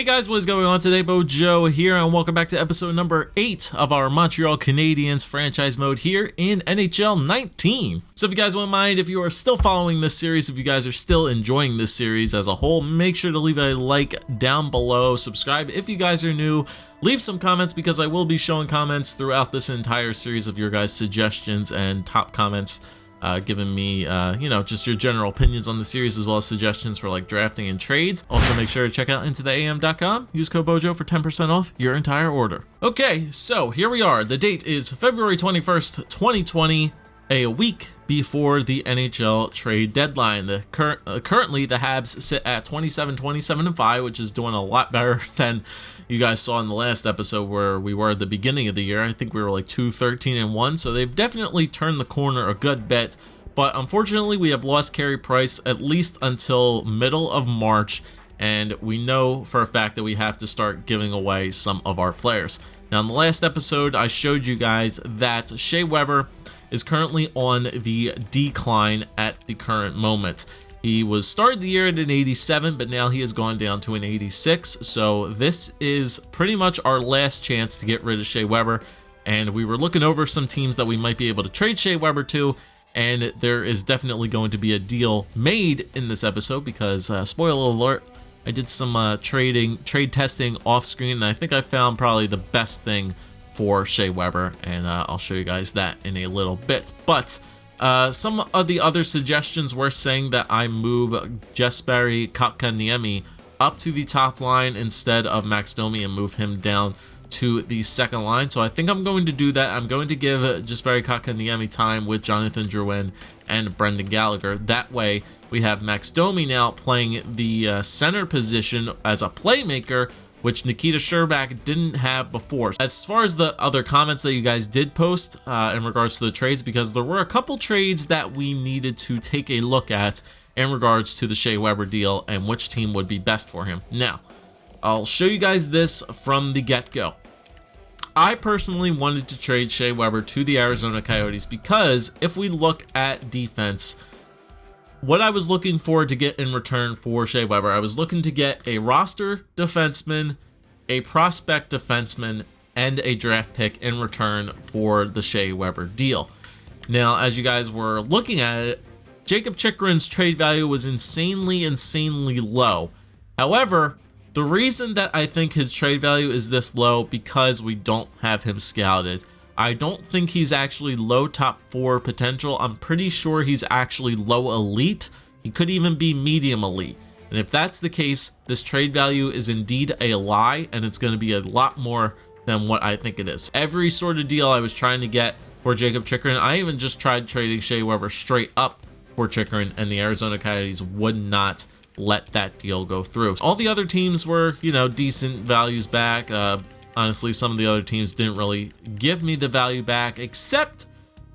Hey guys, what is going on today? Bojo here, and welcome back to episode number 8 of our Montreal Canadiens franchise mode here in NHL 19. So if you guys wouldn't mind, if you are still following this series, if you guys are still enjoying this series as a whole, make sure to leave a like down below, subscribe if you guys are new, leave some comments because I will be showing comments throughout this entire series of your guys' suggestions and top comments. Giving me, just your general opinions on the series, as well as suggestions for like drafting and trades. Also, make sure to check out intotheam.com. Use code BOJO for 10% off your entire order. Okay, so here we are. The date is February 21st, 2020, a week before the NHL trade deadline. Currently, the Habs sit at 27-5, which is doing a lot better than you guys saw in the last episode where we were at the beginning of the year. I think we were like 2-13-1, so they've definitely turned the corner a good bit. But unfortunately, we have lost Carey Price at least until middle of March, and we know for a fact that we have to start giving away some of our players. Now, in the last episode, I showed you guys that Shea Weber is currently on the decline at the current moment. He was started the year at an 87, but now he has gone down to an 86. So this is pretty much our last chance to get rid of Shea Weber. And we were looking over some teams that we might be able to trade Shea Weber to. And there is definitely going to be a deal made in this episode because, spoiler alert, I did some trade testing off screen. And I think I found probably the best thing for Shea Weber. And I'll show you guys that in a little bit. But some of the other suggestions were saying that I move Jesperi Kotkaniemi up to the top line instead of Max Domi and move him down to the second line. So I think I'm going to do that. I'm going to give Jesperi Kotkaniemi time with Jonathan Drouin and Brendan Gallagher. That way we have Max Domi now playing the center position as a playmaker, which Nikita Sherbak didn't have before. As far as the other comments that you guys did post in regards to the trades, because there were a couple trades that we needed to take a look at in regards to the Shea Weber deal and which team would be best for him. Now, I'll show you guys this from the get-go. I personally wanted to trade Shea Weber to the Arizona Coyotes because if we look at defense, what I was looking for to get in return for Shea Weber, I was looking to get a roster defenseman, a prospect defenseman, and a draft pick in return for the Shea Weber deal. Now, as you guys were looking at it, Jakob Chychrun's trade value was insanely low. However, the reason that I think his trade value is this low because we don't have him scouted. I don't think he's actually low top 4 potential. I'm pretty sure he's actually low elite. He could even be medium elite. And if that's the case, this trade value is indeed a lie, and it's going to be a lot more than what I think it is. Every sort of deal I was trying to get for Jakob Chychrun, I even just tried trading Shea Weber straight up for Chychrun, and the Arizona Coyotes would not let that deal go through. All the other teams were, decent values back. Honestly, some of the other teams didn't really give me the value back, except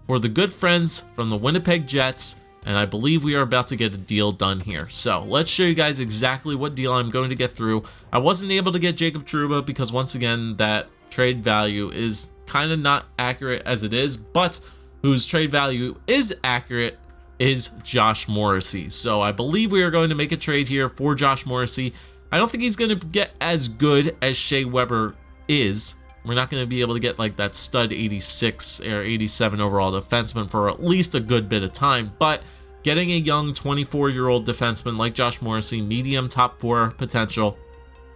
for the good friends from the Winnipeg Jets, and I believe we are about to get a deal done here. So let's show you guys exactly what deal I'm going to get through. I wasn't able to get Jacob Trouba because, once again, that trade value is kind of not accurate as it is, but whose trade value is accurate is Josh Morrissey. So I believe we are going to make a trade here for Josh Morrissey. I don't think he's going to get as good as Shea Weber is. We're not going to be able to get like that stud 86 or 87 overall defenseman for at least a good bit of time, but getting a young 24-year-old defenseman like Josh Morrissey, medium top 4 potential,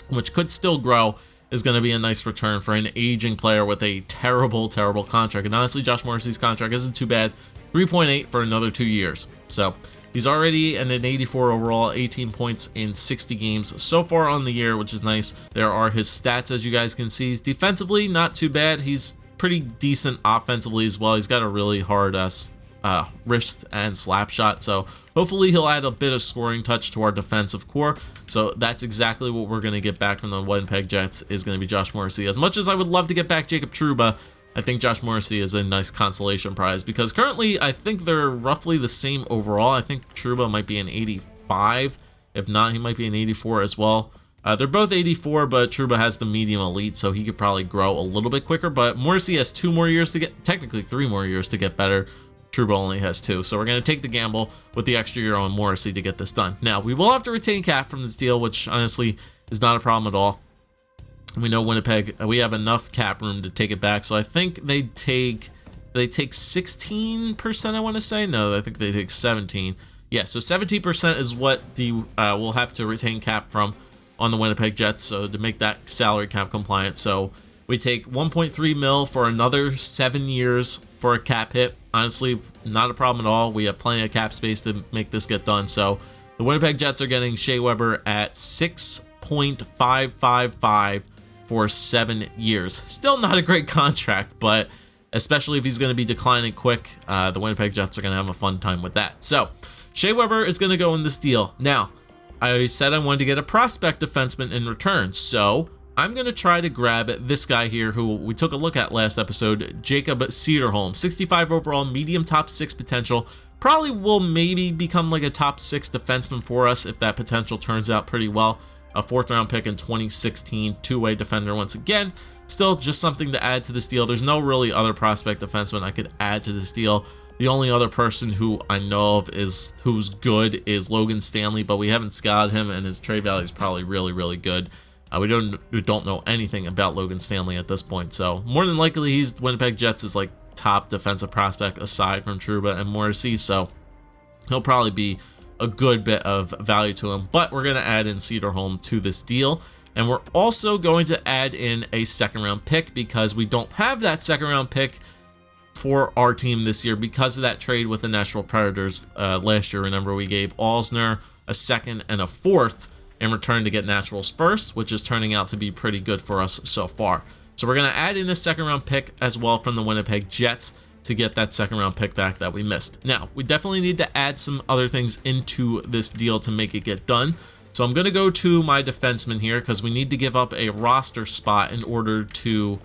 which could still grow, is going to be a nice return for an aging player with a terrible contract. And honestly, Josh Morrissey's contract isn't too bad. 3.8 for another 2 years. So he's already at an 84 overall, 18 points in 60 games so far on the year, which is nice. There are his stats, as you guys can see. He's defensively not too bad. He's pretty decent offensively as well. He's got a really hard wrist and slap shot, so hopefully he'll add a bit of scoring touch to our defensive core. So that's exactly what we're going to get back from the Winnipeg Jets, is going to be Josh Morrissey. As much as I would love to get back Jacob Trouba, I think Josh Morrissey is a nice consolation prize because currently I think they're roughly the same overall. I think Trouba might be an 85. If not, he might be an 84 as well. They're both 84, but Trouba has the medium elite, so he could probably grow a little bit quicker. But Morrissey has 2 more years to get, technically 3 more years to get better. Trouba only has 2, so we're going to take the gamble with the extra year on Morrissey to get this done. Now, we will have to retain cap from this deal, which honestly is not a problem at all. We know Winnipeg, we have enough cap room to take it back. So I think they take 16%, I want to say. No, I think they take 17. Yeah, so 17% is what the we'll have to retain cap from on the Winnipeg Jets, so to make that salary cap compliant. So we take 1.3 mil for another 7 years for a cap hit. Honestly, not a problem at all. We have plenty of cap space to make this get done. So the Winnipeg Jets are getting Shea Weber at 6.555 for 7 years. Still not a great contract, but especially if he's going to be declining quick, the Winnipeg Jets are going to have a fun time with that. So Shea Weber is going to go in this deal. Now, I said I wanted to get a prospect defenseman in return, so I'm going to try to grab this guy here who we took a look at last episode, Jacob Cederholm, 65 overall, medium top 6 potential. Probably will maybe become like a top 6 defenseman for us if that potential turns out pretty well. A 4th round pick in 2016, two-way defender once again. Still just something to add to this deal. There's no really other prospect defenseman I could add to this deal. The only other person who I know of who's good is Logan Stanley, but we haven't scouted him, and his trade value is probably really good. We don't know anything about Logan Stanley at this point, so more than likely he's Winnipeg Jets' like top defensive prospect aside from Trouba and Morrissey, so he'll probably be a good bit of value to him. But we're going to add in Cederholm to this deal, and we're also going to add in a 2nd round pick because we don't have that 2nd round pick for our team this year because of that trade with the Nashville Predators last year. Remember, we gave Alzner a 2nd and a 4th in return to get Nashville's 1st, which is turning out to be pretty good for us so far. So we're going to add in a 2nd round pick as well from the Winnipeg Jets to get that 2nd round pick back that we missed. Now, we definitely need to add some other things into this deal to make it get done. So I'm going to go to my defenseman here because we need to give up a roster spot in order to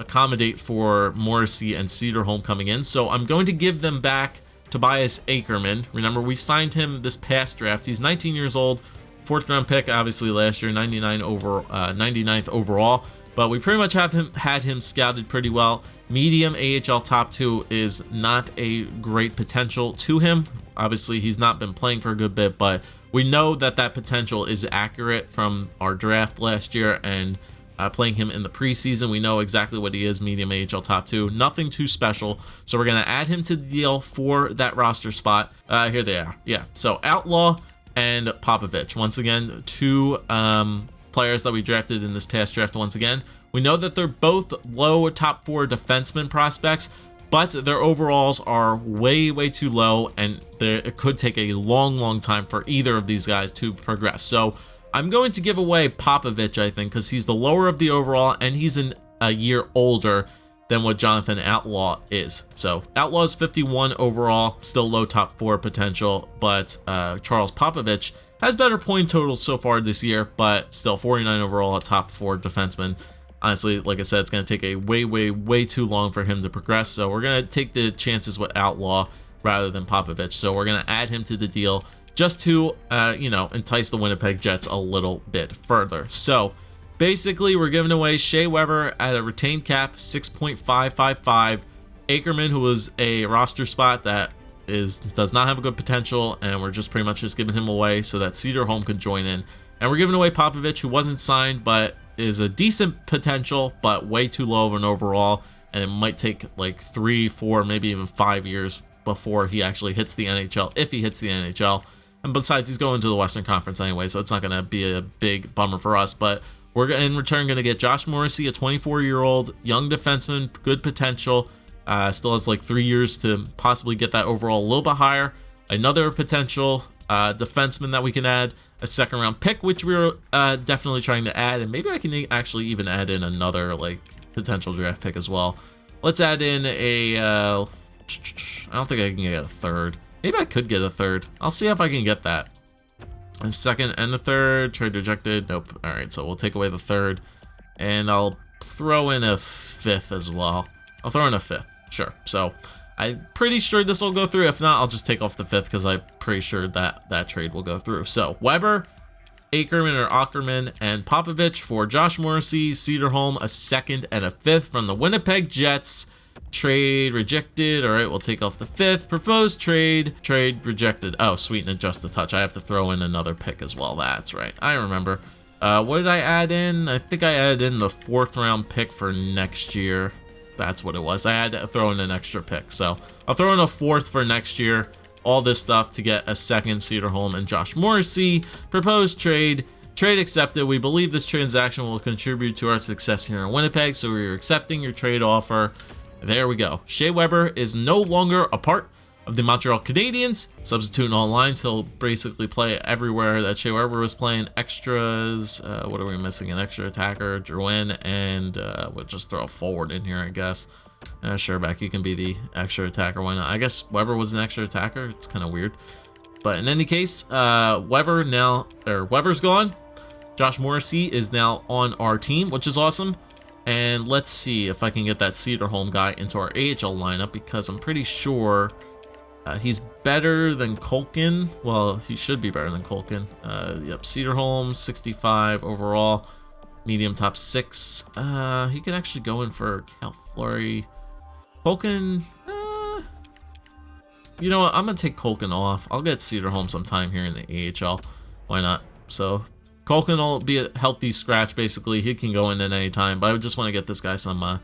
accommodate for Morrissey and Cederholm coming in. So I'm going to give them back Tobias Ackerman. Remember, we signed him this past draft. He's 19 years old, 4th round pick, obviously last year, 99th overall. But we pretty much had him scouted pretty well. Medium AHL top 2 is not a great potential to him. Obviously, he's not been playing for a good bit, but we know that potential is accurate from our draft last year and playing him in the preseason. We know exactly what he is, medium AHL top 2. Nothing too special. So we're going to add him to the deal for that roster spot. Here they are. Yeah, so Outlaw and Popovich. Once again, 2 players that we drafted in this past draft once again. We know that they're both low top 4 defenseman prospects, but their overalls are way too low, and it could take a long time for either of these guys to progress. So I'm going to give away Popovich, I think, because he's the lower of the overall, and he's a year older than what Jonathan Outlaw is. So Outlaw is 51 overall, still low top 4 potential, but Charles Popovich has better point totals so far this year, but still 49 overall, a top 4 defenseman. Honestly, like I said, it's going to take a way too long for him to progress. So we're going to take the chances with Outlaw rather than Popovich. So we're going to add him to the deal just to, entice the Winnipeg Jets a little bit further. So basically, we're giving away Shea Weber at a retained cap, 6.555. Ackerman, who was a roster spot that does not have a good potential, and we're just pretty much just giving him away so that Cederholm could join in. And we're giving away Popovich, who wasn't signed, but is a decent potential, but way too low of an overall, and it might take like 3, 4, maybe even 5 years before he actually hits the NHL, if he hits the NHL. And besides, he's going to the Western Conference anyway, so it's not going to be a big bummer for us. But we're in return going to get Josh Morrissey, a 24-year-old young defenseman, good potential, still has like 3 years to possibly get that overall a little bit higher. Another potential defenseman that we can add, a 2nd round pick, which we're definitely trying to add, and maybe I can actually even add in another like potential draft pick as well. Let's add in a I don't think I can get a 3rd. Maybe I could get a 3rd. I'll see if I can get that. A 2nd and a 3rd. Trade rejected. Nope. All right, so we'll take away the 3rd, and I'll throw in a 5th as well. I'll throw in a 5th. Sure. So I'm pretty sure this will go through. If not, I'll just take off the 5th because I'm pretty sure that trade will go through. So Weber, Ackerman, and Popovich for Josh Morrissey, Cederholm, a 2nd and a 5th from the Winnipeg Jets. trade rejected. All right, we'll take off the 5th. Proposed trade rejected. Oh, sweeten it just a touch. I have to throw in another pick as well. That's right, I remember. What did I add in? I think I added in the 4th round pick for next year. That's what it was. I had to throw in an extra pick, so I'll throw in a 4th for next year. All this stuff to get a 2nd, Cedarholm and Josh Morrissey. Proposed trade accepted. We believe this transaction will contribute to our success here in Winnipeg, so we're accepting your trade offer. There we go. Shea Weber is no longer a part of the Montreal Canadiens. Substituting all lines, he'll basically play everywhere that Shea Weber was playing. Extras, what are we missing? An extra attacker, Drouin, and we'll just throw a forward in here, I guess. Sure, back, you can be the extra attacker. Why not? I guess Weber was an extra attacker. It's kind of weird. But in any case, Weber's gone. Josh Morrissey is now on our team, which is awesome. And let's see if I can get that Cedarholm guy into our AHL lineup, because I'm pretty sure he's better than Colkin. Well, he should be better than Colkin. Yep, Cedarholm, 65 overall, medium top 6. He could actually go in for Cal Fleury. Colkin, you know what? I'm going to take Colkin off. I'll get Cedarholm sometime here in the AHL. Why not? So Colkin will be a healthy scratch, basically. He can go in at any time, but I just want to get this guy some,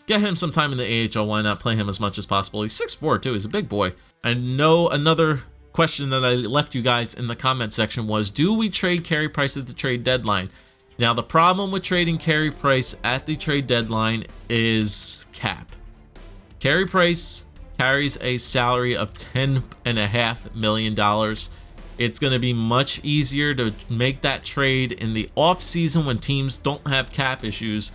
get him some time in the AHL. Why not play him as much as possible? He's 6'4", too. He's a big boy. I know another question that I left you guys in the comment section was, do we trade Carey Price at the trade deadline? Now, the problem with trading Carey Price at the trade deadline is cap. Carey Price carries a salary of $10.5 million. It's going to be much easier to make that trade in the off season when teams don't have cap issues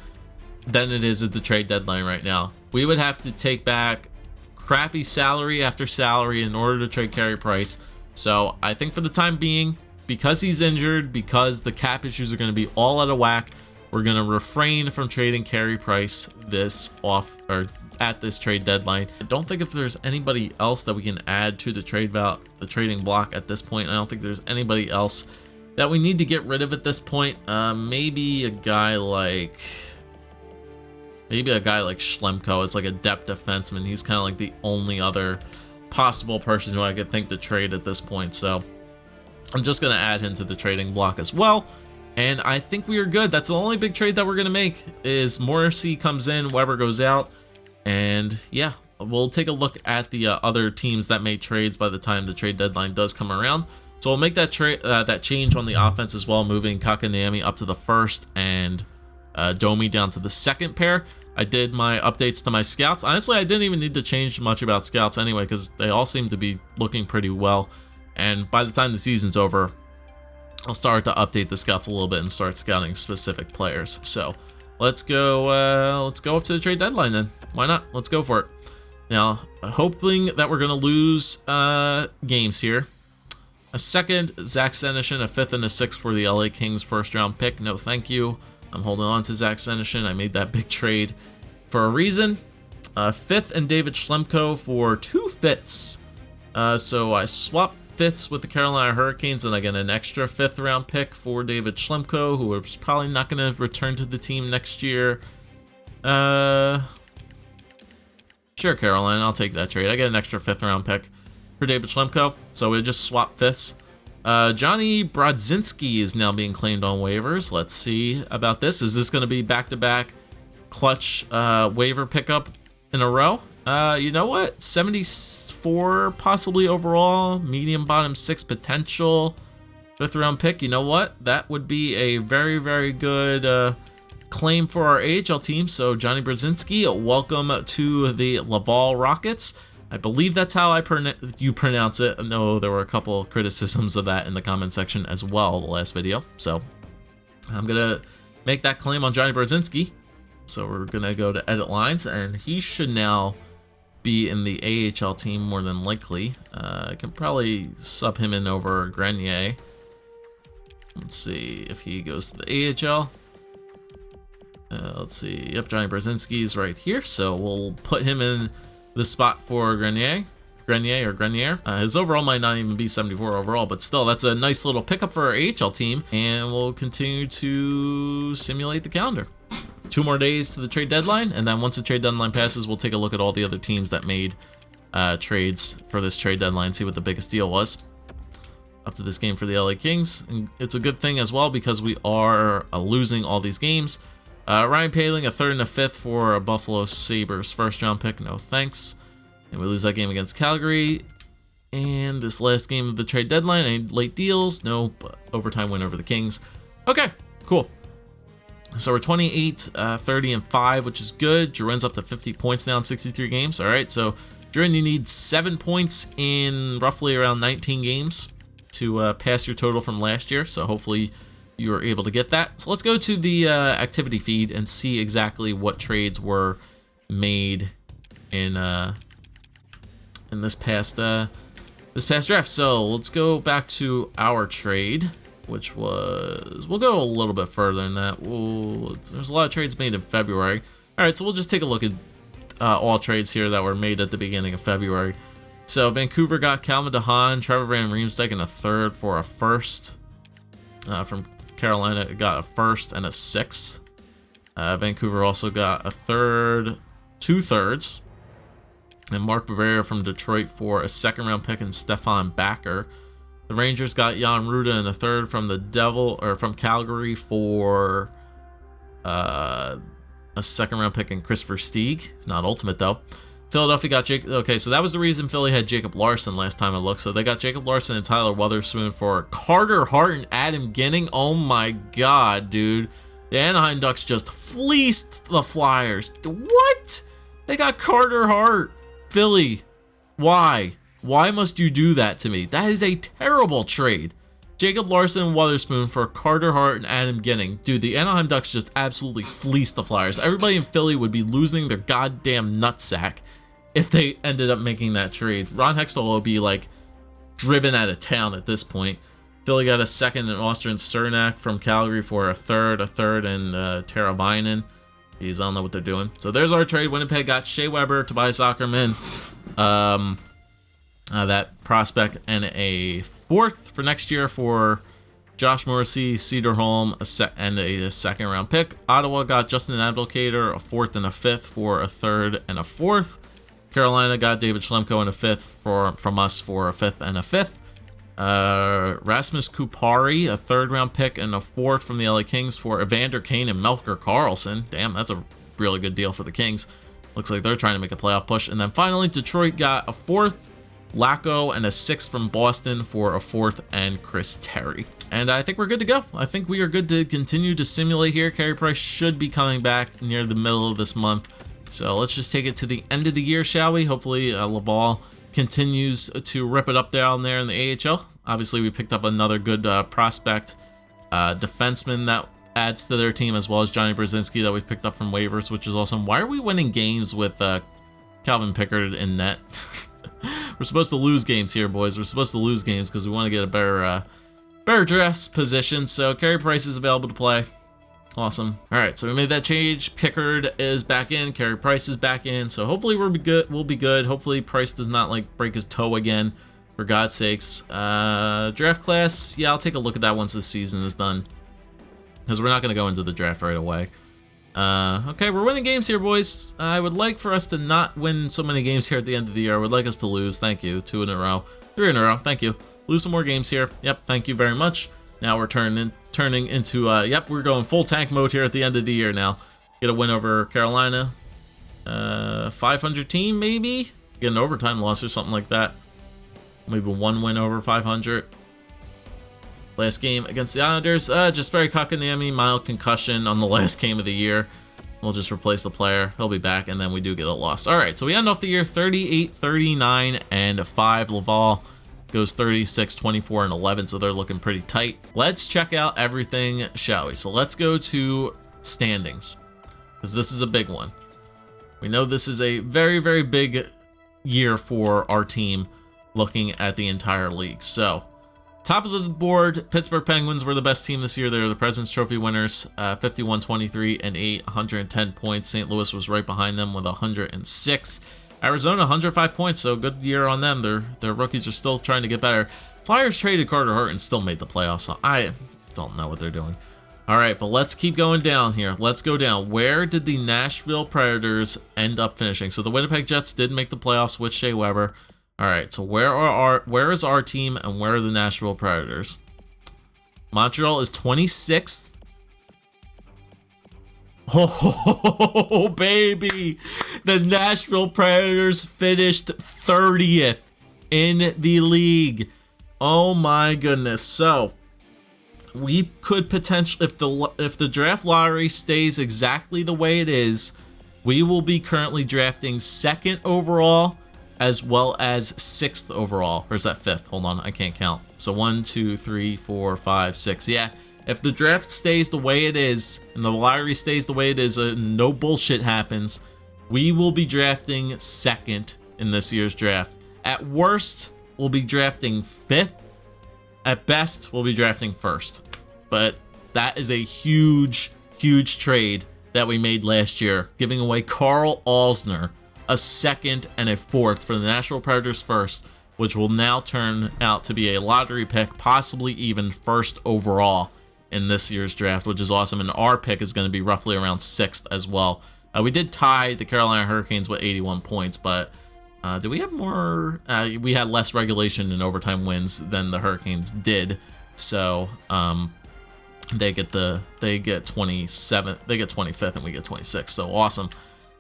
than it is at the trade deadline right now. We would have to take back crappy salary after salary in order to trade Carey Price. So I think for the time being, because he's injured, because the cap issues are going to be all out of whack, we're going to refrain from trading Carey Price at this trade deadline. I don't think if there's anybody else that we can add to the trading block at this point. I don't think there's anybody else that we need to get rid of at this point. Maybe a guy like Schlemko is like a depth defenseman. He's kind of like the only other possible person who I could think to trade at this point. So I'm just going to add him to the trading block as well. And I think we are good. That's the only big trade that we're going to make is Morrissey comes in, Weber goes out. And yeah, we'll take a look at the other teams that made trades by the time the trade deadline does come around. So we'll make that that change on the offense as well, moving Kakanami up to the 1st and Domi down to the 2nd pair. I did my updates to my scouts. Honestly, I didn't even need to change much about scouts anyway, because they all seem to be looking pretty well. And by the time the season's over, I'll start to update the scouts a little bit and start scouting specific players. So let's go up to the trade deadline then. Why not? Let's go for it. Now, hoping that we're going to lose games here. A 2nd, Zach Senyshyn, a 5th and a 6th for the LA Kings 1st round pick. No, thank you. I'm holding on to Zach Senyshyn. I made that big trade for a reason. 5th and David Schlemko for 2 5ths. So I swapped 5ths with the Carolina Hurricanes, and I get an extra 5th round pick for David Schlemko, who is probably not going to return to the team next year. Sure, Carolina, I'll take that trade. I get an extra 5th round pick for David Schlemko, so we just swap 5ths. Johnny Brodzinski is now being claimed on waivers. Let's see about this. Is this going to be back-to-back clutch waiver pickup in a row? You know what? 74 possibly overall, medium bottom 6 potential, 5th round pick. You know what? That would be a very, very good claim for our AHL team. So Johnny Brodzinski, welcome to the Laval Rockets. I believe that's how you pronounce it. I know there were a couple criticisms of that in the comment section as well the last video. So I'm going to make that claim on Johnny Brodzinski. So we're going to go to edit lines, and he should now be in the AHL team more than likely. I can probably sub him in over Grenier. Let's see if he goes to the AHL. Let's see. Yep, Johnny Brodzinski is right here. So we'll put him in the spot for Grenier. His overall might not even be 74 overall, but still, that's a nice little pickup for our AHL team. And we'll continue to simulate the calendar. 2 more days to the trade deadline, and then once the trade deadline passes, we'll take a look at all the other teams that made trades for this trade deadline, see what the biggest deal was up to this game for the LA Kings. And it's a good thing as well because we are losing all these games. Ryan Poehling, a 3rd and a 5th for a Buffalo Sabres 1st round pick, no thanks. And we lose that game against Calgary. And this last game of the trade deadline, any late deals? No, but overtime win over the Kings. Okay, cool. So we're 28, 30, and 5, which is good. Duren's up to 50 points now in 63 games. All right, so Duren, you need 7 points in roughly around 19 games to pass your total from last year. So hopefully you are able to get that. So let's go to the activity feed and see exactly what trades were made in this past draft. So let's go back to our trade, which was, we'll go a little bit further than that. There's a lot of trades made in February. All right, so we'll just take a look at all trades here that were made at the beginning of February. So Vancouver got Calvin DeHaan, Trevor Van Riemsdyk, and a 3rd for a 1st. From Carolina, got a 1st and a 6th. Vancouver also got a 3rd, 2 3rds. And Mark Barrera from Detroit for a 2nd round pick and Stefan Backer. The Rangers got Jan Ruda in the 3rd from Calgary for a 2nd round pick and Christopher Stieg. It's not ultimate though. Philadelphia got okay, so that was the reason Philly had Jacob Larson last time I looked. So they got Jacob Larson and Tyler Weatherspoon for Carter Hart and Adam Ginning. Oh my god, dude. The Anaheim Ducks just fleeced the Flyers. What? They got Carter Hart. Philly, why? Why must you do that to me? That is a terrible trade. Jacob Larson and Weatherspoon for Carter Hart and Adam Ginning. Dude, the Anaheim Ducks just absolutely fleeced the Flyers. Everybody in Philly would be losing their goddamn nutsack if they ended up making that trade. Ron Hextall would be like driven out of town at this point. Philly got a 2nd in Austin Cernak from Calgary for a 3rd, and Tara Vinen. I don't know what they're doing. So there's our trade. Winnipeg got Shea Weber, Tobias Ackerman, that prospect, and a 4th for next year for Josh Morrissey, Cederholm, and a 2nd round pick. Ottawa got Justin Abdelkader, a 4th and a 5th for a 3rd and a 4th. Carolina got David Schlemko and a 5th from us for a 5th and a 5th. Rasmus Kupari, a 3rd round pick and a 4th from the LA Kings for Evander Kane and Melker Karlsson. Damn, that's a really good deal for the Kings. Looks like they're trying to make a playoff push. And then finally, Detroit got a 4th, Lacko, and a 6th from Boston for a 4th and Chris Terry. And I think we're good to go. I think we are good to continue to simulate here. Carey Price should be coming back near the middle of this month. So let's just take it to the end of the year, shall we? Hopefully, Laval continues to rip it up down there in the AHL. Obviously, we picked up another good prospect defenseman that adds to their team, as well as Johnny Brzezinski that we picked up from waivers, which is awesome. Why are we winning games with Calvin Pickard in net? We're supposed to lose games here, boys. We're supposed to lose games because we want to get a better draft position. So Carey Price is available to play. Awesome. All right, so we made that change. Pickard is back in. Carey Price is back in. So hopefully we'll be good. Hopefully Price does not like break his toe again, for God's sakes. Draft class, yeah, I'll take a look at that once this season is done, because we're not going to go into the draft right away. Okay, we're winning games here, boys. I would like for us to not win so many games here at the end of the year. I would like us to lose. Thank you. 2 in a row. 3 in a row. Thank you. Lose some more games here. Yep, thank you very much. Now we're turning into, yep, we're going full tank mode here at the end of the year now. Get a win over Carolina. 500 team, maybe? Get an overtime loss or something like that. Maybe 1 win over 500. Last game against the Islanders, Jesperi Kotkaniemi, mild concussion on the last game of the year. We'll just replace the player. He'll be back, and then we do get a loss. All right, so we end off the year 38, 39, and 5. Laval goes 36, 24, and 11, so they're looking pretty tight. Let's check out everything, shall we? So let's go to standings, because this is a big one. We know this is a very, very big year for our team looking at the entire league. So top of the board, Pittsburgh Penguins were the best team this year. They're the President's Trophy winners, 51, 23, and 8, 110 points. St. Louis was right behind them with 106. Arizona, 105 points, so good year on them. Their rookies are still trying to get better. Flyers traded Carter Hart and still made the playoffs, so I don't know what they're doing. All right, but let's keep going down here. Let's go down. Where did the Nashville Predators end up finishing? So the Winnipeg Jets did make the playoffs with Shea Weber. All right, so where is our team and where are the Nashville Predators? Montreal is 26th. Oh, baby. The Nashville Predators finished 30th in the league. Oh my goodness. So we could potentially, if the draft lottery stays exactly the way it is, we will be currently drafting 2nd overall as well as 6th overall. Or is that 5th? Hold on, I can't count. So 1, 2, 3, 4, 5, 6. Yeah, if the draft stays the way it is and the lottery stays the way it is and no bullshit happens, we will be drafting 2nd in this year's draft. At worst, we'll be drafting 5th. At best, we'll be drafting 1st. But that is a huge, huge trade that we made last year, giving away Carl Alsner, a 2nd and a 4th for the Nashville Predators 1st, which will now turn out to be a lottery pick, possibly even 1st overall in this year's draft, which is awesome. And our pick is going to be roughly around 6th as well. We did tie the Carolina Hurricanes with 81 points, but did we have more? We had less regulation and overtime wins than the Hurricanes did. So they get 27th, they get 25th, and we get 26th. So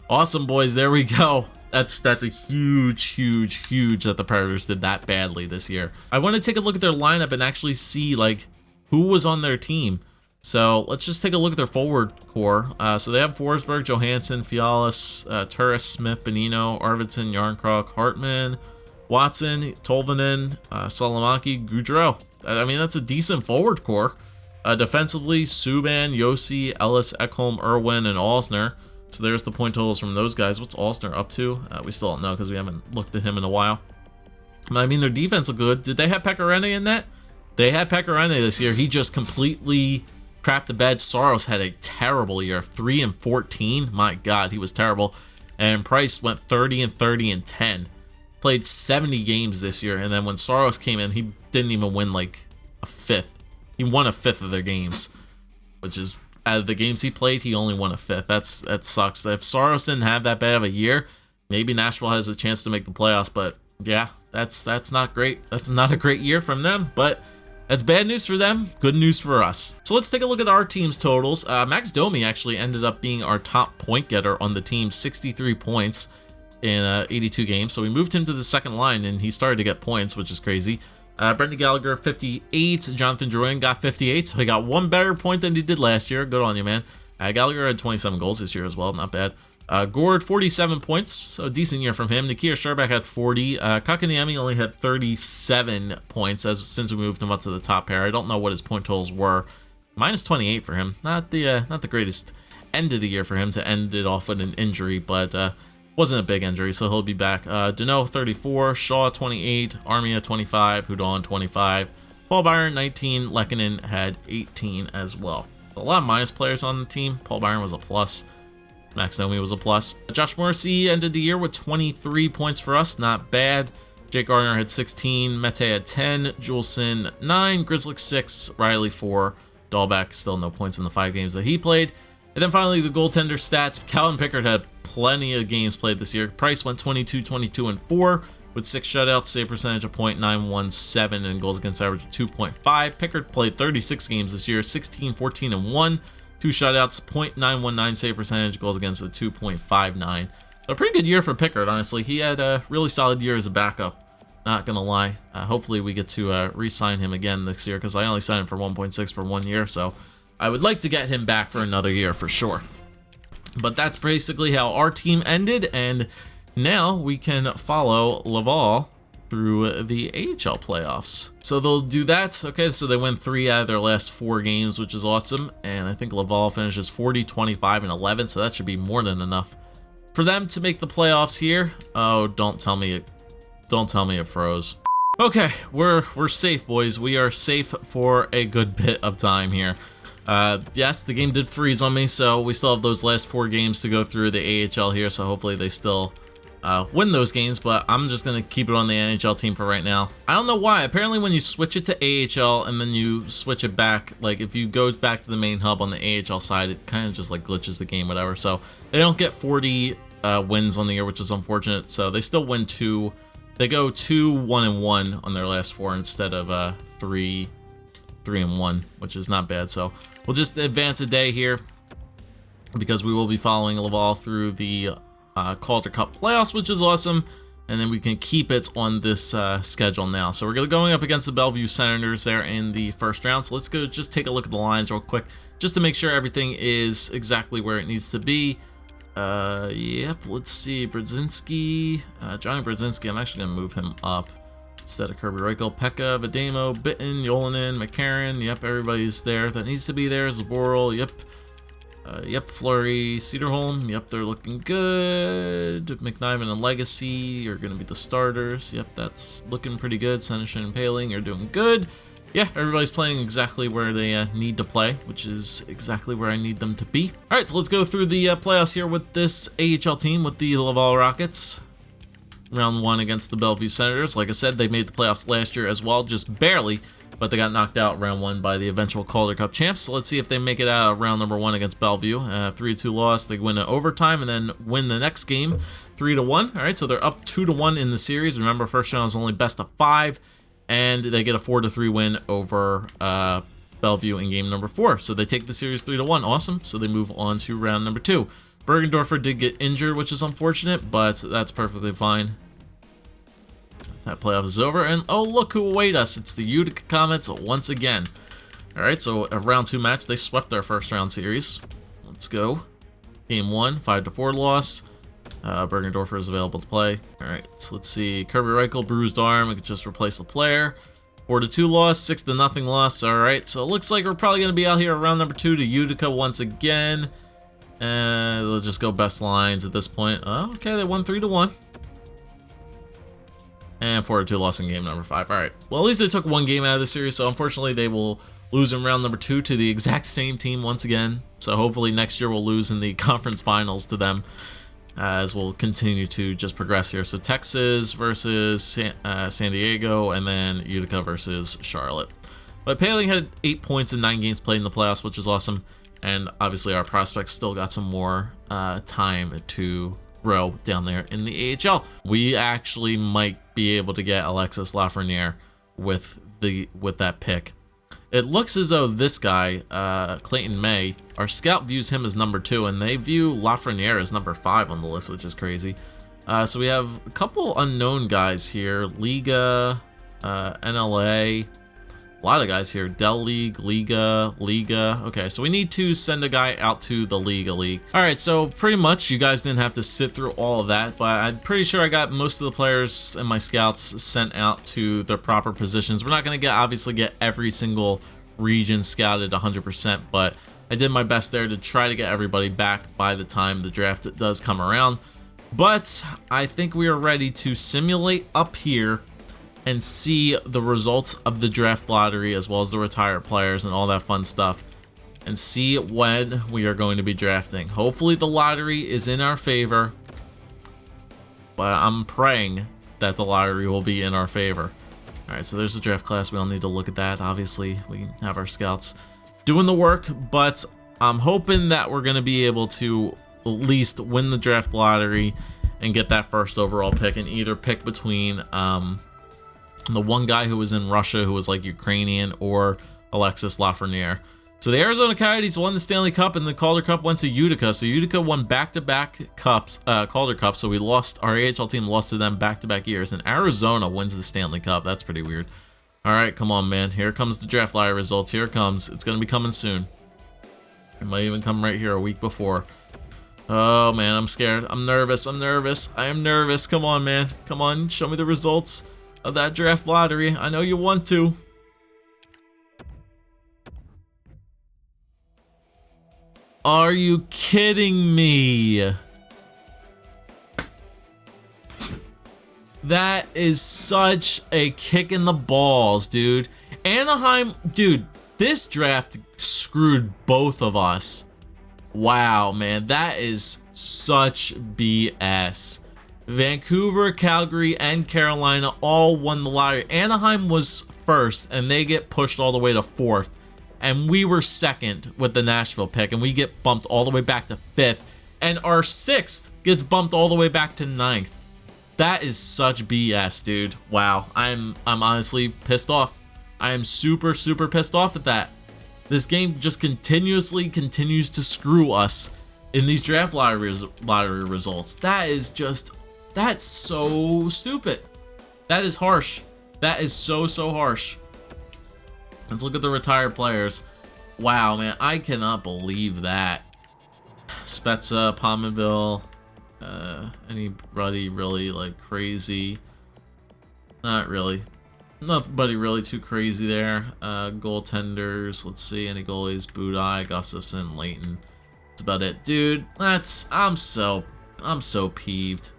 awesome, boys. There we go. That's a huge that the Predators did that badly this year. I want to take a look at their lineup and actually see like who was on their team. So let's just take a look at their forward core. So they have Forsberg, Johansson, Fialis, Turris, Smith, Bonino, Arvidsson, Yarncroc, Hartman, Watson, Tolvanen, Salamanki, Goudreau. I mean, that's a decent forward core. Defensively, Subban, Yossi, Ellis, Ekholm, Irwin, and Alsner. So there's the point totals from those guys. What's Alsner up to? We still don't know because we haven't looked at him in a while. I mean, their defense is good. Did they have Pecorine in that? They had Pecorine this year. He just completely crapped the bed. Saros had a terrible year, 3-14. My God, he was terrible. And Price went 30-30-10. Played 70 games this year, and then when Saros came in, he didn't even win like a 5th. He won a 5th of their games, which is, out of the games he played, he only won a 5th. That sucks. If Saros didn't have that bad of a year, maybe Nashville has a chance to make the playoffs. But yeah, that's not great. That's not a great year from them. But that's bad news for them, good news for us. So let's take a look at our team's totals. Max Domi actually ended up being our top point getter on the team, 63 points in 82 games. So we moved him to the 2nd line, and he started to get points, which is crazy. Brendan Gallagher, 58. Jonathan Drouin got 58, so he got 1 better point than he did last year. Good on you, man. Gallagher had 27 goals this year as well, not bad. Gord, 47 points, so a decent year from him. Nikia Sherbak had 40. Kakaniemi only had 37 points since we moved him up to the top pair. I don't know what his point totals were. Minus 28 for him. Not the greatest end of the year for him to end it off with an injury, but wasn't a big injury, so he'll be back. Deneau, 34. Shaw, 28. Armia, 25. Hudon, 25. Paul Byron, 19. Lehkonen had 18 as well. So a lot of minus players on the team. Paul Byron was a plus. Max Domi was a plus. Josh Morrissey ended the year with 23 points for us. Not bad. Jake Gardner had 16. Mete had 10. Juleson, 9. Grizzlick, 6. Riley, 4. Dahlbeck, still no points in the 5 games that he played. And then finally, the goaltender stats. Calvin Pickard had plenty of games played this year. Price went 22, 22, and 4 with 6 shutouts, save percentage of .917, and goals against average of 2.5. Pickard played 36 games this year, 16, 14, and 1. 2 shutouts, .919 save percentage, goals against a 2.59. So a pretty good year for Pickard, honestly. He had a really solid year as a backup, not gonna lie. Hopefully we get to re-sign him again this year, because I only signed him for 1.6 for 1 year, so I would like to get him back for another year for sure. But that's basically how our team ended, and now we can follow Laval through the AHL playoffs. So they'll do that. Okay, so they win 3 out of their last 4 games, which is awesome. And I think Laval finishes 40, 25, and 11, so that should be more than enough for them to make the playoffs here. Oh, don't tell me it froze. Okay, we're safe, boys. We are safe for a good bit of time here. Yes, the game did freeze on me, so we still have those last 4 games to go through the AHL here, so hopefully they still win those games, but I'm just gonna keep it on the NHL team for right now. I don't know why. Apparently when you switch it to AHL and then you switch it back, like if you go back to the main hub on the AHL side, it kind of just like glitches the game, whatever. So they don't get 40 wins on the year, which is unfortunate. So they still win 2. They go 2-1-1 on their last 4 instead of 3-1, which is not bad. So we'll just advance a day here because we will be following Laval through the Calder Cup playoffs, which is awesome, and then we can keep it on this schedule now. So we're going up against the Bellevue Senators there in the first round. So let's go just take a look at the lines real quick, just to make sure everything is exactly where it needs to be. Yep, let's see, Brzezinski, Johnny Brzezinski, I'm actually going to move him up instead of Kirby Reichel. Pekka, Vademo, Bitten, Yolanen, McCarron, yep, everybody's there that needs to be there. Zaboral, yep. Yep, Fleury, Cedarholm, yep, they're looking good. McNiven and Legacy are going to be the starters. Yep, that's looking pretty good. Senishin and Paling are doing good. Yeah, everybody's playing exactly where they need to play, which is exactly where I need them to be. All right, so let's go through the playoffs here with this AHL team, with the Laval Rockets. Round 1 against the Bellevue Senators. Like I said, they made the playoffs last year as well, just barely, but they got knocked out round 1 by the eventual Calder Cup champs. So let's see if they make it out of round number 1 against Bellevue. 3-2 loss. They win in overtime and then win the next game 3-1. All right, so they're up 2-1 in the series. Remember, first round is only best of 5, and they get a 4-3 win over Bellevue in game number 4. So they take the series 3-1. Awesome. So they move on to round number 2. Bergendorfer did get injured, which is unfortunate, but that's perfectly fine. That playoff is over, and oh, look who await us. It's the Utica Comets once again. All right, so a round 2 match. They swept their first round series. Let's go. Game 1, 5-4 loss. Bergendorfer is available to play. All right, so let's see. Kirby Reichel, bruised arm. We could just replace the player. 4-2 loss, 6-0 loss. All right, so it looks like we're probably going to be out here around number 2 to Utica once again. And they'll just go best lines at this point. Oh, okay, they won 3-1. And 4-2 loss in game number 5. All right, well, at least they took 1 game out of the series, so unfortunately they will lose in round number 2 to the exact same team once again. So hopefully next year we'll lose in the conference finals to them, as we'll continue to just progress here. So Texas versus San Diego, and then Utica versus Charlotte. But Paling had 8 points in 9 games played in the playoffs, which is awesome. And obviously our prospects still got some more time to grow down there in the AHL. We actually might be able to get Alexis Lafreniere with that pick. It looks as though this guy, Clayton May, our scout views him as number 2, and they view Lafreniere as number 5 on the list, which is crazy. So we have a couple unknown guys here. Liga, NLA, a lot of guys here. Del League, Liga. Okay, so we need to send a guy out to the Liga League. All right, so pretty much you guys didn't have to sit through all of that, but I'm pretty sure I got most of the players and my scouts sent out to their proper positions. We're not going to obviously get every single region scouted 100%, but I did my best there to try to get everybody back by the time the draft does come around. But I think we are ready to simulate up here and see the results of the draft lottery, as well as the retired players and all that fun stuff, and see when we are going to be drafting. Hopefully the lottery is in our favor, but I'm praying that the lottery will be in our favor. All right, so there's the draft class. We don't need to look at that. Obviously, we have our scouts doing the work, but I'm hoping that we're going to be able to at least win the draft lottery and get that first overall pick, and either pick between the one guy who was in Russia, who was like Ukrainian, or Alexis Lafreniere. So the Arizona Coyotes won the Stanley Cup, and the Calder Cup went to Utica. So Utica won back-to-back cups, Calder Cups. So we lost, our AHL team lost to them back-to-back years, and Arizona wins the Stanley Cup. That's pretty weird. All right, come on, man. Here comes the draft lottery results. Here it comes. It's gonna be coming soon. It might even come right here a week before. Oh man, I'm scared. I'm nervous. I am nervous. Come on, man. Come on, show me the results of that draft lottery. I know you want to. Are you kidding me? That is such a kick in the balls, dude. Anaheim, dude, this draft screwed both of us. Wow, man, that is such BS. Vancouver, Calgary, and Carolina all won the lottery. Anaheim was first, and they get pushed all the way to fourth. And we were second with the Nashville pick, and we get bumped all the way back to fifth. And our sixth gets bumped all the way back to ninth. That is such BS, dude. Wow, I'm honestly pissed off. I am super, super pissed off at that. This game just continues to screw us in these draft lottery results. That's so stupid. That is harsh. That is so harsh. Let's look at the retired players. Wow, man, I cannot believe that. Spezza, Pominville, anybody really like crazy? Not really. Nobody really too crazy there. Goaltenders, let's see, any goalies? Budai, Gustafson, Layton. That's about it, dude. I'm so peeved.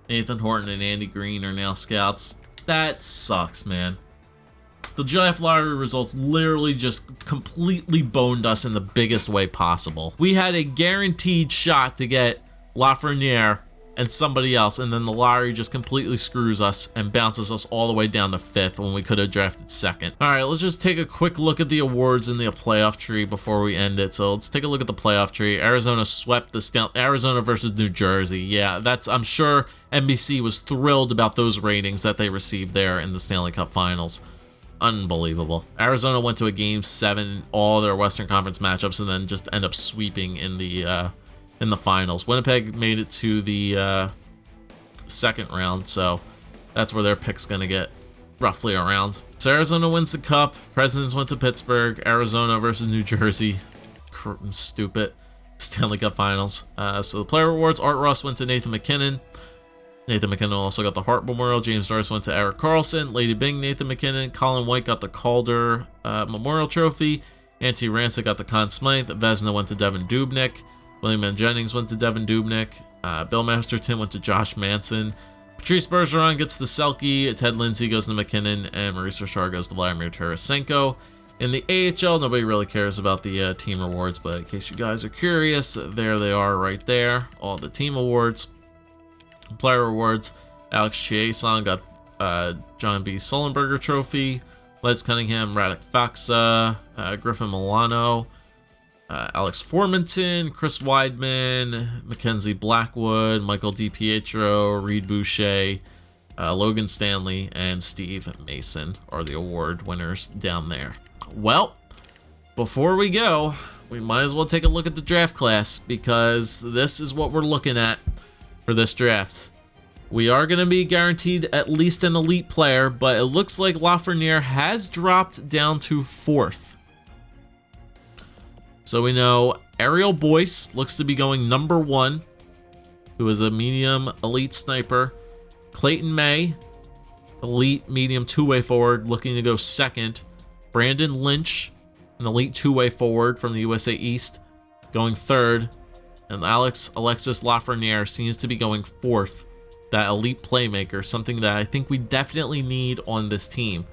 Nathan Horton and Andy Green are now scouts. That sucks, man. The draft lottery results literally just completely boned us in the biggest way possible. We had a guaranteed shot to get Lafreniere and somebody else, and then the lottery just completely screws us and bounces us all the way down to fifth when we could have drafted second. All right, let's just take a quick look at the awards in the playoff tree before we end it. So let's take a look at the playoff tree. Arizona swept the Arizona versus New Jersey. Yeah, I'm sure NBC was thrilled about those ratings that they received there in the Stanley Cup Finals. Unbelievable. Arizona went to a game 7, all their Western Conference matchups, and then just end up sweeping in the finals. Winnipeg made it to the second round, so that's where their pick's gonna get roughly around. So Arizona wins the cup. Presidents went to Pittsburgh. Arizona versus New Jersey. Stupid. Stanley Cup Finals. So the player awards, Art Ross went to Nathan MacKinnon. Nathan MacKinnon also got the Hart Memorial. James Darce went to Eric Carlson. Lady Bing, Nathan MacKinnon. Colin White got the Calder Memorial Trophy. Antti Raanta got the Conn Smythe. Vezina went to Devin Dubnyk. William N. Jennings went to Devin Dubnyk. Bill Masterton went to Josh Manson. Patrice Bergeron gets the Selke. Ted Lindsay goes to McKinnon. And Maurice Richard goes to Vladimir Tarasenko. In the AHL, nobody really cares about the team awards, but in case you guys are curious, there they are right there. All the team awards. Player awards, Alex Chiasson got John B. Sullenberger Trophy. Les Cunningham, Radek Faksa, Griffin Milano, Alex Formanton, Chris Weidman, Mackenzie Blackwood, Michael DiPietro, Reed Boucher, Logan Stanley, and Steve Mason are the award winners down there. Well, before we go, we might as well take a look at the draft class, because this is what we're looking at for this draft. We are going to be guaranteed at least an elite player, but it looks like Lafreniere has dropped down to 4th. So we know Ariel Boyce looks to be going number 1, who is a medium elite sniper. Clayton May, elite medium two-way forward, looking to go 2nd. Brandon Lynch, an elite two-way forward from the USA East, going 3rd. And Alexis Lafreniere seems to be going 4th. That elite playmaker, something that I think we definitely need on this team.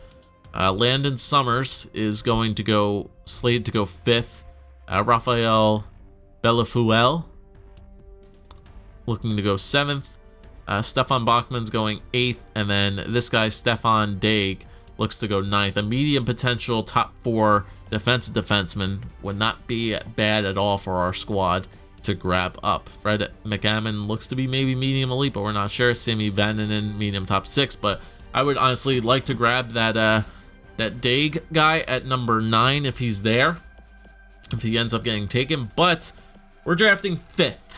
Landon Summers is going to go, slated to go 5th. Raphael Belafuel looking to go 7th. Stefan Bachman's going 8th. And then this guy, Stefan Daig, looks to go 9th. A medium potential top 4 defenseman would not be bad at all for our squad to grab up. Fred McGammon looks to be maybe medium elite, but we're not sure. Sami Vananen, medium top 6, but I would honestly like to grab that Daig guy at number 9 if he's there, if he ends up getting taken. But we're drafting 5th,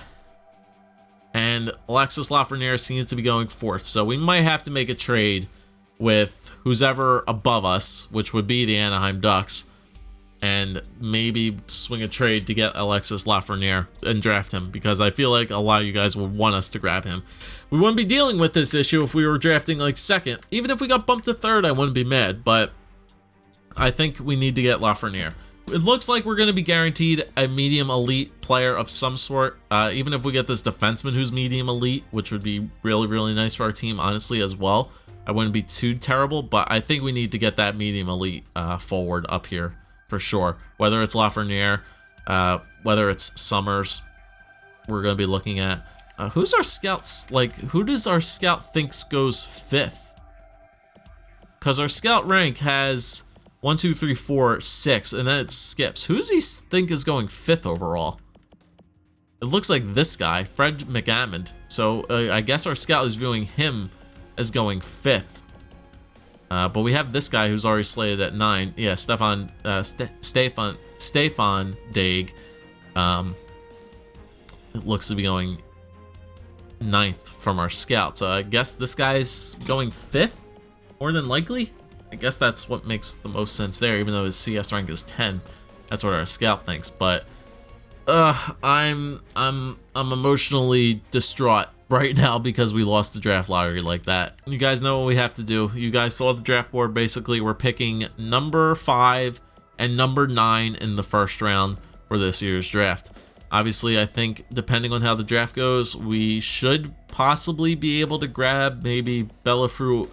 and Alexis Lafreniere seems to be going 4th, so we might have to make a trade with who's ever above us, which would be the Anaheim Ducks, and maybe swing a trade to get Alexis Lafreniere and draft him, because I feel like a lot of you guys would want us to grab him. We wouldn't be dealing with this issue if we were drafting like 2nd. Even if we got bumped to 3rd, I wouldn't be mad, but I think we need to get Lafreniere. It looks like we're going to be guaranteed a medium elite player of some sort, even if we get this defenseman who's medium elite, which would be really, really nice for our team, honestly, as well. I wouldn't be too terrible, but I think we need to get that medium elite forward up here for sure. Whether it's Lafreniere, whether it's Summers, we're going to be looking at. Who's our scouts? Like, who does our scout thinks goes 5th? Because our scout rank has 1, 2, 3, 4, 6, and then it skips. Who does he think is going 5th overall? It looks like this guy, Fred McAmmond. So I guess our scout is viewing him as going 5th. But we have this guy who's already slated at 9. Yeah, Stefan Daig. It looks to be going 9th from our scout. So I guess this guy's going 5th, more than likely. I guess that's what makes the most sense there, even though his CS rank is 10. That's what our scout thinks. But I'm emotionally distraught right now because we lost the draft lottery like that. You guys know what we have to do. You guys saw the draft board. Basically, we're picking number 5 and number 9 in the first round for this year's draft. Obviously, I think depending on how the draft goes, we should possibly be able to grab maybe Bellefuel.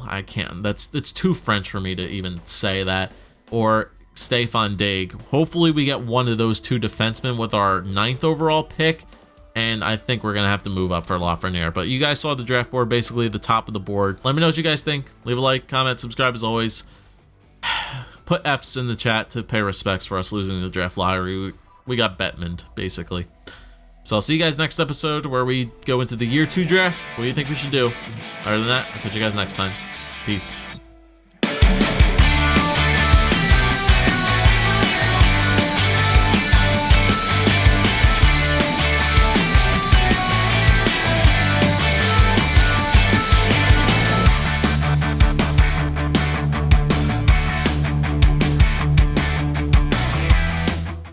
I can't. It's too French for me to even say that. Or Stefan Daig. Hopefully we get one of those 2 defensemen with our 9th overall pick, and I think we're gonna have to move up for Lafreniere. But you guys saw the draft board, basically the top of the board. Let me know what you guys think. Leave a like, comment, subscribe as always. Put F's in the chat to pay respects for us losing the draft lottery. We got BETTMAN, basically. So I'll see you guys next episode where we go into the year 2 draft. What do you think we should do? Other than that, I'll catch you guys next time. Peace.